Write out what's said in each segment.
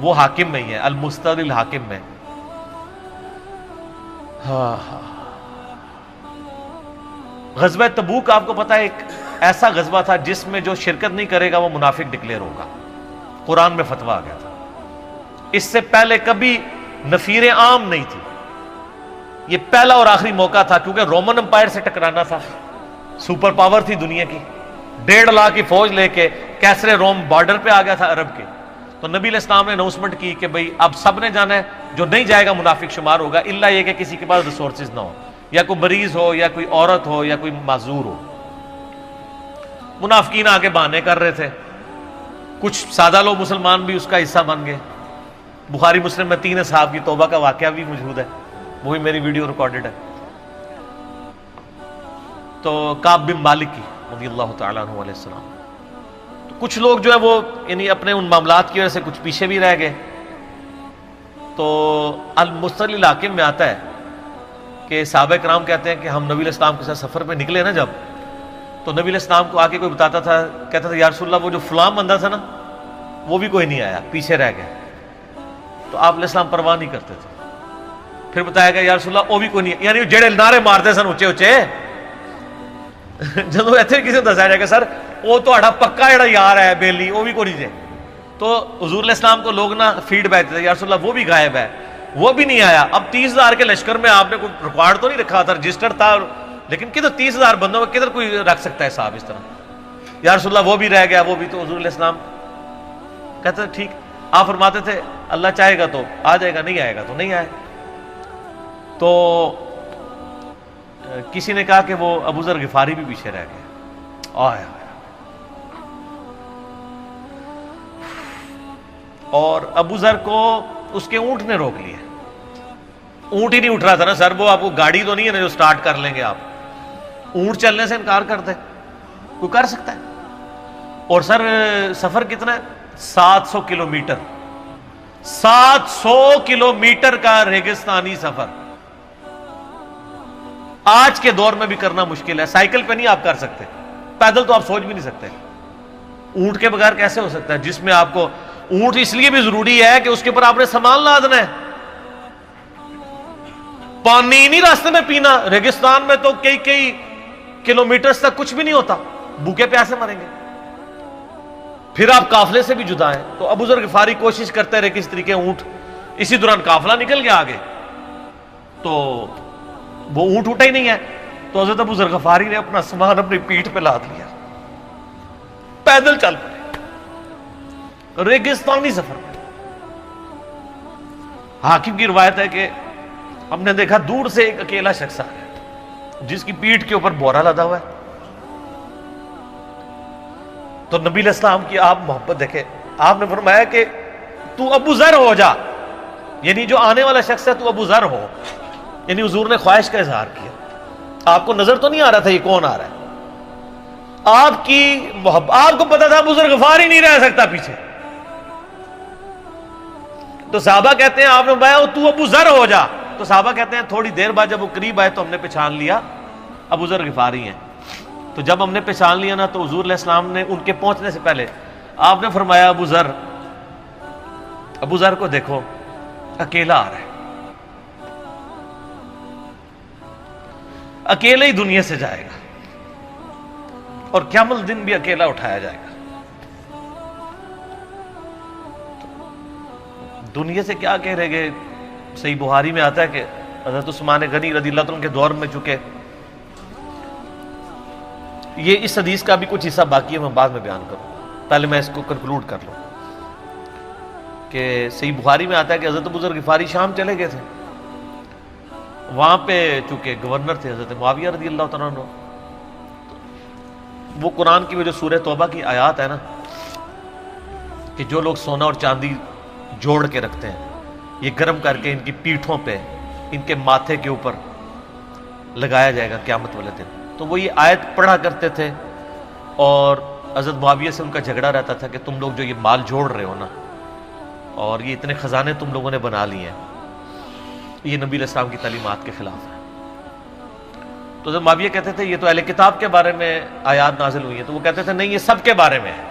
وہ حاکم میں ہی ہے، المستدل الحاکم میں. غزوہ تبوک آپ کو پتا ہے ایک ایسا غزوہ تھا جس میں جو شرکت نہیں کرے گا وہ منافق ڈکلیئر ہوگا. قرآن میں فتویٰ آ گیا تھا. اس سے پہلے کبھی نفیر عام نہیں تھی. یہ پہلا اور آخری موقع تھا، کیونکہ رومن امپائر سے ٹکرانا تھا. سپر پاور تھی دنیا کی، 1.5 لاکھ کی فوج لے کے کیسرے روم بارڈر پہ آ گیا تھا عرب کے. تو نبی علیہ السلام نے اناؤنسمنٹ کی کہ بھئی اب سب نے جانا ہے، جو نہیں جائے گا منافق شمار ہوگا، الا یہ کہ کسی کے پاس ریسورسز نہ ہو، یا کوئی مریض ہو، یا کوئی عورت ہو، یا کوئی معذور ہو. منافقین آگے بہانے کر رہے تھے. کچھ سادہ لوگ مسلمان بھی اس کا حصہ بن گئے. بخاری مسلم میں 3 اصحاب کی توبہ کا واقعہ بھی موجود ہے، وہ بھی میری ویڈیو ریکارڈڈ ہے. تو کعب بن مالک کی رضی اللہ تعالیٰ عنہ علیہ السلام. تو کچھ لوگ جو ہے وہ یعنی اپنے ان معاملات کی وجہ سے کچھ پیچھے بھی رہ گئے. تو المستدل الحاکم میں آتا ہے کہ صحابہ کرام کہتے ہیں کہ ہم نبی علیہ السلام کے ساتھ سفر پہ نکلے نا جب، تو نبی علیہ السلام کو آ کے کوئی بتاتا تھا، کہتا تھا یا رسول اللہ وہ جو فلاں بندہ تھا نا وہ بھی کوئی نہیں آیا، پیچھے رہ گئے. تو آپ علیہ السلام پرواہ نہیں کرتے تھے. پھر بتایا گیا یا رسول اللہ وہ بھی کوئی نہیں، یعنی جڑے نعرے مارتے سن اچے اچے جدو ایتھے کسی کو دسایا جائے گا سر وہ تہاڈا پکا جڑا یار ہے بیلی وہ بھی کوئی نہیں جے، تو حضور علیہ السلام کو لوگ نا فیڈ بیک دیتے یا رسول اللہ وہ بھی غائب ہے، وہ بھی نہیں آیا. اب 30,000 کے لشکر میں آپ نے کوئی ریکارڈ تو نہیں رکھا تھا، رجسٹر تھا، لیکن کدھر 30,000 بندوں میں کدھر کوئی رکھ سکتا ہے صاحب اس طرح. یا رسول اللہ وہ بھی رہ گیا، وہ بھی. تو حضور علیہ السلام کہتے تھے ٹھیک. آپ فرماتے تھے اللہ چاہے گا تو آ جائے گا، نہیں آئے گا تو نہیں آئے. تو کسی نے کہا کہ وہ ابو ذر غفاری بھی پیچھے رہ گئے. آیا اور ابو ذر کو اس کے اونٹ نے روک لیا. اونٹ ہی نہیں اٹھ رہا تھا نا سر، وہ آپ کو گاڑی تو نہیں ہے نا جو سٹارٹ کر لیں گے آپ. اونٹ چلنے سے انکار کر دے کوئی کر سکتا ہے؟ اور سر سفر کتنا ہے؟ 700 کلومیٹر. 700 کلومیٹر کا ریگستانی سفر آج کے دور میں بھی کرنا مشکل ہے. سائیکل پہ نہیں آپ کر سکتے، پیدل تو آپ سوچ بھی نہیں سکتے. اونٹ کے بغیر کیسے ہو سکتا ہے؟ جس میں آپ کو اونٹ اس لیے بھی ضروری ہے کہ اس کے اوپر آپ نے سامان لادنا ہے. پانی نہیں راستے میں پینا. ریگستان میں تو کئی کلومیٹرز تک کچھ بھی نہیں ہوتا، بھوکے پیاسے مریں گے. پھر آپ قافلے سے بھی جدا ہیں. تو ابو ذر غفاری کوشش کرتے رہے کس طریقے اونٹ. اسی دوران قافلہ نکل گیا آگے، تو وہ اونٹ اٹھا ہی نہیں ہے. تو حضرت ابو ذر غفاری نے اپنا سامان اپنی پیٹھ پہ لاد لیا، پیدل چل پڑے ریگستانی سفر میں. حاکم کی روایت ہے کہ ہم نے دیکھا دور سے ایک اکیلا شخص آ گیا جس کی پیٹھ کے اوپر بورا لدا ہوا ہے. تو نبی علیہ السلام کی آپ محبت دیکھیں، آپ نے فرمایا کہ تو ابو ذر ہو جا، یعنی جو آنے والا شخص ہے تو ابو ذر ہو. یعنی حضور نے خواہش کا اظہار کیا. آپ کو نظر تو نہیں آ رہا تھا یہ کون آ رہا ہے، آپ کی محبت. آپ کو پتا تھا ابو ذر غفاری نہیں رہ سکتا پیچھے. تو صحابہ کہتے ہیں آپ نے فرمایا تو ابو ذر ہو جا. تو صحابہ کہتے ہیں تھوڑی دیر بعد جب وہ قریب آئے تو ہم نے پہچان لیا ابو ذر غفاری ہیں. تو جب ہم نے پہچان لیا نا تو حضور علیہ السلام نے ان کے پہنچنے سے پہلے آپ نے فرمایا ابو ذر کو دیکھو اکیلا آ رہا ہے، اکیلے ہی دنیا سے جائے گا اور قیامت دن بھی اکیلا اٹھایا جائے گا. دنیا سے کیا کہہ رہے گے؟ صحیح بخاری میں آتا ہے کہ حضرت عثمان غنی رضی اللہ عنہ کے دور میں چکے. یہ اس حدیث کا بھی کچھ حصہ باقی ہے، میں بعد میں بیان کروں، پہلے میں اس کو کنکلوڈ کر لوں. کہ صحیح بخاری میں آتا ہے کہ حضرت ابو ذر غفاری شام چلے گئے تھے. وہاں پہ چونکہ گورنر تھے حضرت معاویہ رضی اللہ تعالیٰ عنہ. وہ قرآن کی وہ جو سورہ توبہ کی آیات ہے نا کہ جو لوگ سونا اور چاندی جوڑ کے رکھتے ہیں یہ گرم کر کے ان کی پیٹھوں پہ ان کے ماتھے کے اوپر لگایا جائے گا قیامت والے دن. تو وہ یہ آیت پڑھا کرتے تھے اور حضرت معاویہ سے ان کا جھگڑا رہتا تھا کہ تم لوگ جو یہ مال جوڑ رہے ہو نا اور یہ اتنے خزانے تم لوگوں نے بنا لیے ہیں، یہ نبی علیہ السلام کی تعلیمات کے خلاف ہے. تو حضرت معاویہ کہتے تھے یہ تو اہل کتاب کے بارے میں آیات نازل ہوئی ہیں. تو وہ کہتے تھے نہیں، یہ سب کے بارے میں ہے.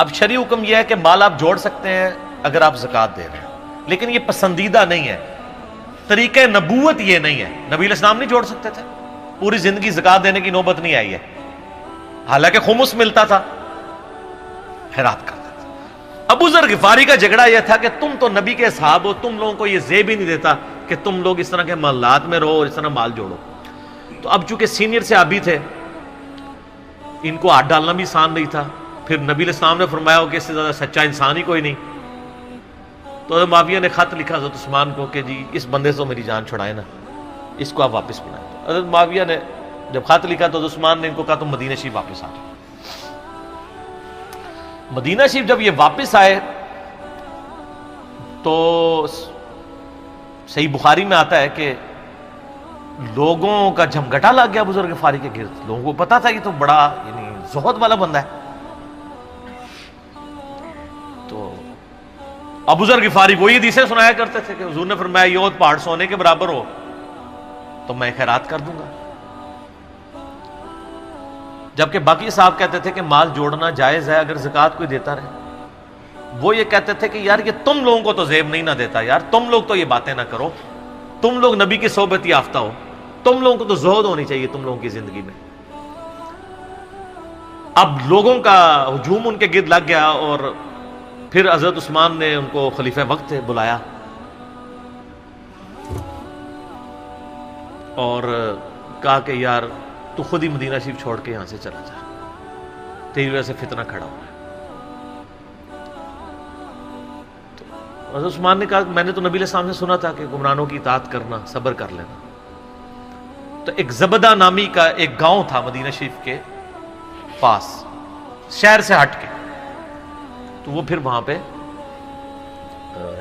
اب شرعی حکم یہ ہے کہ مال آپ جوڑ سکتے ہیں اگر آپ زکوٰۃ دے رہے ہیں، لیکن یہ پسندیدہ نہیں ہے، طریقہ نبوت یہ نہیں ہے۔ نبی علیہ السلام نہیں جوڑ سکتے تھے، پوری زندگی زکوٰۃ دینے کی نوبت نہیں آئی ہے، حالانکہ خمس ملتا تھا، خیرات کرتے تھے۔ ابو ذر غفاری کا جھگڑا یہ تھا کہ تم تو نبی کے اصحاب ہو، تم لوگوں کو یہ زیب ہی نہیں دیتا کہ تم لوگ اس طرح کے محلات میں رہو اور اس طرح مال جوڑو۔ تو اب چونکہ سینئر صحابی تھے، ان کو ہاتھ ڈالنا بھی آسان نہیں تھا، پھر نبی علیہ السلام نے فرمایا کہ اس سے زیادہ سچا انسان ہی کوئی نہیں، تو حضرت معاویہ نے خط لکھا حضرت عثمان کو کہ جی اس بندے سے میری جان چھڑائے نا، اس کو آپ واپس بلائیں۔ حضرت معاویہ نے جب خط لکھا تو حضرت عثمان نے ان کو کہا تم مدینہ شریف واپس آ جاؤ۔ مدینہ شریف جب یہ واپس آئے تو صحیح بخاری میں آتا ہے کہ لوگوں کا جھمگٹا لگ گیا ابو ذر غفاری کے گرد، لوگوں کو پتا تھا یہ تو بڑا یعنی زہد والا بندہ ہے۔ تو ابو ذر غفاری وہی حدیثیں سنایا کرتے تھے کہ حضور نے فرمایا یہ پہاڑ سونے کے برابر ہو تو میں خیرات کر دوں گا، جبکہ باقی صاحب کہتے تھے کہ مال جوڑنا جائز ہے اگر زکوٰۃ کوئی دیتا رہے۔ وہ یہ کہتے تھے کہ یار یہ تم لوگوں کو تو زیب نہیں نہ دیتا، یار تم لوگ تو یہ باتیں نہ کرو، تم لوگ نبی کی صحبت یافتہ ہو، تم لوگوں کو تو زہد ہونی چاہیے تم لوگوں کی زندگی میں۔ اب لوگوں کا ہجوم ان کے گرد لگ گیا اور پھر حضرت عثمان نے ان کو خلیفہ وقت بلایا اور کہا کہ یار تو خود ہی مدینہ شریف چھوڑ کے یہاں سے چلا جا، تیری وجہ سے فتنہ کھڑا ہوا ہے۔ تو حضرت عثمان نے کہا میں نے تو نبی علیہ السلام سے سنا تھا کہ حکمرانوں کی اطاعت کرنا، صبر کر لینا۔ تو ایک زبدہ نامی کا ایک گاؤں تھا مدینہ شریف کے پاس، شہر سے ہٹ کے، تو وہ پھر وہاں پہ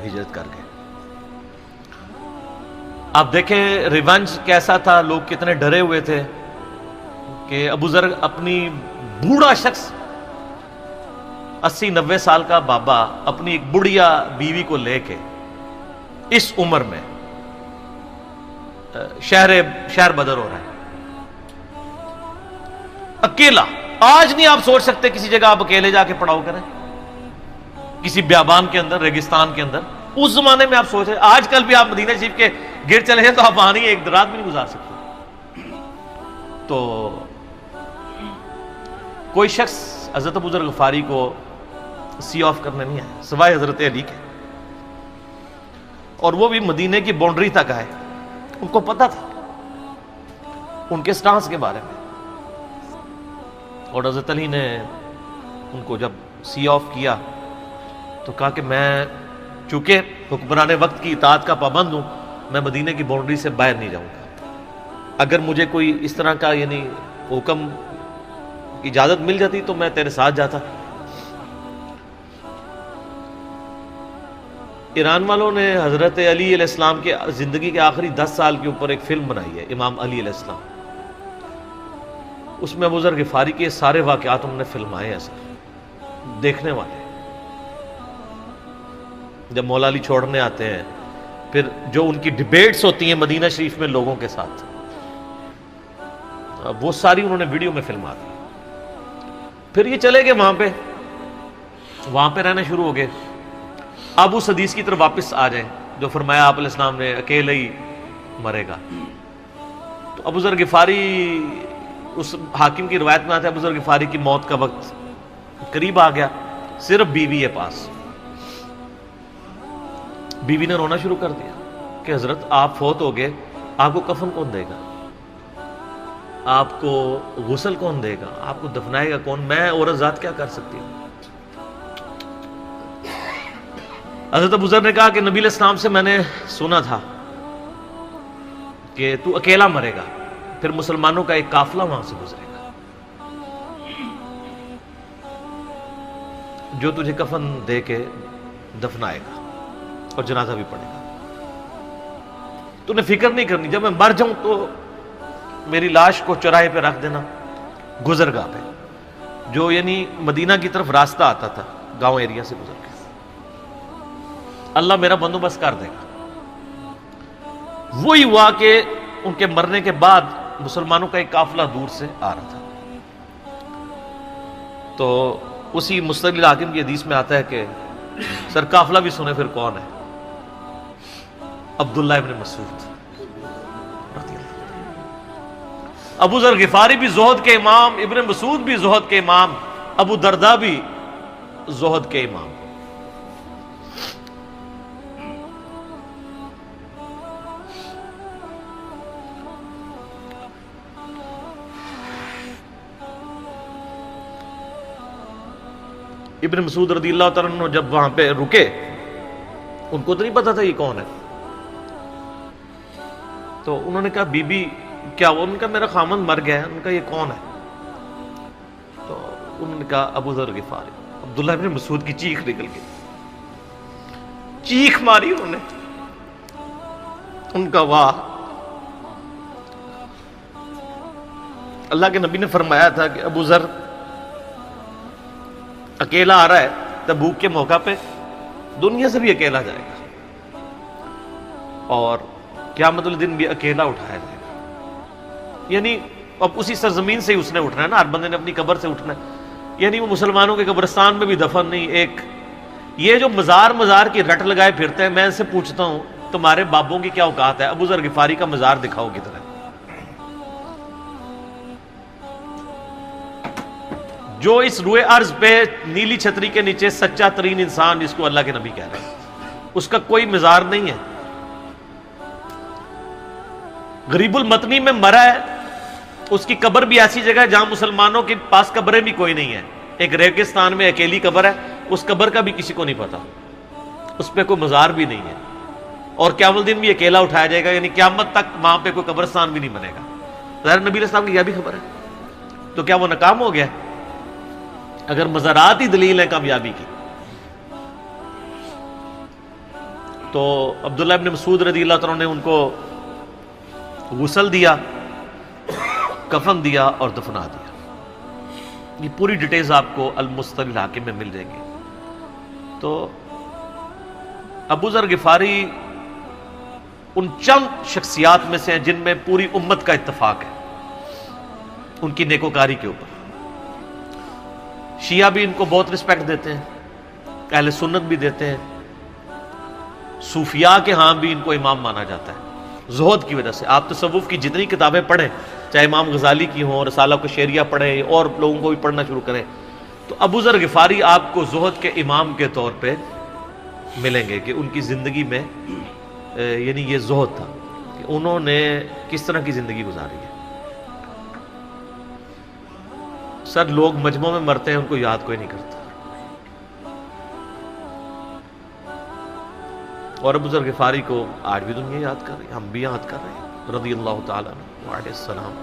ہجرت کر گئے۔ آپ دیکھیں ریونج کیسا تھا، لوگ کتنے ڈرے ہوئے تھے کہ ابو ذر اپنی بوڑھا شخص 80-90 سال کا بابا اپنی ایک بڑھیا بیوی کو لے کے اس عمر میں شہر بدر ہو رہا ہے اکیلا۔ آج نہیں آپ سوچ سکتے کسی جگہ آپ اکیلے جا کے پڑاؤ کریں، کسی بیابان کے اندر، ریگستان کے اندر۔ اس زمانے میں آپ سوچ رہے، آج کل بھی آپ مدینہ شریف کے گرد چلے جائیں تو آپ وہاں نہیں ایک رات بھی نہیں گزار سکتے۔ تو کوئی شخص حضرت ابو ذر غفاری کو سی آف کرنے نہیں آیا سوائے حضرت علی کے، اور وہ بھی مدینہ کی باؤنڈری تک آئے۔ ان کو پتا تھا ان کے سٹانس کے بارے میں، اور حضرت علی نے ان کو جب سی آف کیا تو کہا کہ میں چونکہ حکمران وقت کی اطاعت کا پابند ہوں، میں مدینہ کی باؤنڈری سے باہر نہیں جاؤں گا۔ اگر مجھے کوئی اس طرح کا یعنی حکم اجازت مل جاتی تو میں تیرے ساتھ جاتا۔ ایران والوں نے حضرت علی علیہ السلام کے زندگی کے آخری 10 سال کے اوپر ایک فلم بنائی ہے، امام علی علیہ السلام۔ اس میں ابو ذر غفاری کے سارے واقعات انہوں نے فلمائے ہیں سر، دیکھنے والے۔ جب مولا علی چھوڑنے آتے ہیں، پھر جو ان کی ڈیبیٹس ہوتی ہیں مدینہ شریف میں لوگوں کے ساتھ، وہ ساری انہوں نے ویڈیو میں فلما دی۔ پھر یہ چلے گئے وہاں پہ رہنا شروع ہو گئے۔ اب اس حدیث کی طرف واپس آ جائیں جو فرمایا آپ علیہ السلام نے اکیلے ہی مرے گا۔ تو ابو ذر غفاری، اس حاکم کی روایت میں آتا ہے ابو ذر غفاری کی موت کا وقت قریب آ گیا، صرف بیوی ہے پاس۔ بیوی نے رونا شروع کر دیا کہ حضرت آپ فوت ہو گئے، آپ کو کفن کون دے گا، آپ کو غسل کون دے گا، آپ کو دفنائے گا کون، میں عورت ذات کیا کر سکتی ہوں۔ حضرت ابو ذر نے کہا کہ نبی علیہ السلام سے میں نے سنا تھا کہ تو اکیلا مرے گا، پھر مسلمانوں کا ایک قافلہ وہاں سے گزرے گا جو تجھے کفن دے کے دفنائے گا اور جنازہ بھی پڑھے گا۔ تو نے فکر نہیں کرنی، جب میں مر جاؤں تو میری لاش کو چوراہے پہ رکھ دینا، گزرگاہ پہ، جو یعنی مدینہ کی طرف راستہ آتا تھا گاؤں ایریا سے گزر کے، اللہ میرا بندوبست کر دے گا۔ وہی ہوا کہ ان کے مرنے کے بعد مسلمانوں کا ایک قافلہ دور سے آ رہا تھا، تو اسی مستدل حاکم کی حدیث میں آتا ہے کہ سر قافلہ بھی سنے پھر کون ہے؟ عبداللہ ابن مسعود رضی اللہ عنہ۔ ابو ذر غفاری بھی زہد کے امام، ابن مسعود بھی زہد کے امام، ابو درداء بھی زہد کے امام۔ ابن مسعود رضی اللہ تعالیٰ عنہ جب وہاں پہ رکے، ان کو تو نہیں پتا تھا یہ کون ہے، تو انہوں نے کہا بی بی کیا وہ؟ ان کا میرا خامند مر گیا ہے۔ ان کا یہ کون ہے؟ تو انہوں نے کہا ابو ذر غفاری۔ عبداللہ ابن مسعود کی چیخ نکل گئی، چیخ ماری انہوں نے۔ ان کا واہ! اللہ کے نبی نے فرمایا تھا کہ ابو ذر اکیلا آ رہا ہے تبوک کے موقع پہ، دنیا سے بھی اکیلا جائے گا، اور قیامت الدن بھی اکیلا اٹھایا جائے گا۔ یعنی اب اسی سرزمین سے ہی اس نے اٹھنا ہے نا، ہر بندے نے اپنی قبر سے اٹھنا ہے، یعنی وہ مسلمانوں کے قبرستان میں بھی دفن نہیں۔ ایک یہ جو مزار کی رٹ لگائے پھرتے ہیں، میں ان سے پوچھتا ہوں تمہارے بابوں کی کیا اوقات ہے؟ ابو ذر غفاری کا مزار دکھاؤ کدھر ہے؟ جو اس روئے ارض پہ نیلی چھتری کے نیچے سچا ترین انسان جس کو اللہ کے نبی کہہ رہے ہیں، اس کا کوئی مزار نہیں ہے۔ غریب المتنی میں مرا ہے، اس کی قبر بھی ایسی جگہ ہے جہاں مسلمانوں کے پاس قبریں بھی کوئی نہیں ہے، ایک ریگستان میں اکیلی قبر ہے، اس قبر کا بھی کسی کو نہیں پتا، اس پہ کوئی مزار بھی نہیں ہے، اور قیامت الدین بھی اکیلا اٹھایا جائے گا، یعنی قیامت تک وہاں پہ کوئی قبرستان بھی نہیں بنے گا۔ ظاہر نبی علیہ السلام کی یہ بھی خبر ہے، تو کیا وہ ناکام ہو گیا اگر مزارات ہی دلیل ہے کامیابی کی؟ تو عبداللہ ابن مسعود رضی اللہ عنہ نے ان کو غسل دیا، کفن دیا اور دفنا دیا۔ یہ پوری ڈیٹیلز آپ کو المستدل حاکم میں مل جائیں گے۔ تو ابو ذر غفاری ان چند شخصیات میں سے ہیں جن میں پوری امت کا اتفاق ہے ان کی نیکوکاری کے اوپر۔ شیعہ بھی ان کو بہت رسپیکٹ دیتے ہیں، اہل سنت بھی دیتے ہیں، صوفیاء کے ہاں بھی ان کو امام مانا جاتا ہے زہد کی وجہ سے۔ آپ تصوف کی جتنی کتابیں پڑھیں، چاہے امام غزالی کی ہوں، رسالہ قشیریہ پڑھیں، اور لوگوں کو بھی پڑھنا شروع کریں، تو ابو ذر غفاری آپ کو زہد کے امام کے طور پہ ملیں گے کہ ان کی زندگی میں یعنی یہ زہد تھا کہ انہوں نے کس طرح کی زندگی گزاری ہے۔ سر لوگ مجمع میں مرتے ہیں، ان کو یاد کوئی نہیں کرتا، اور ابو ذر غفاری کو آج بھی دنیا یاد کر رہی ہے، ہم بھی یاد کر رہے ہیں رضی اللہ تعالیٰ عنہ علیہ السلام۔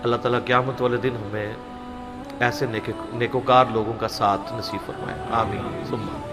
اللہ تعالیٰ قیامت والے دن ہمیں ایسے نیکوکار لوگوں کا ساتھ نصیب فرمائے، آمین ثم آمین۔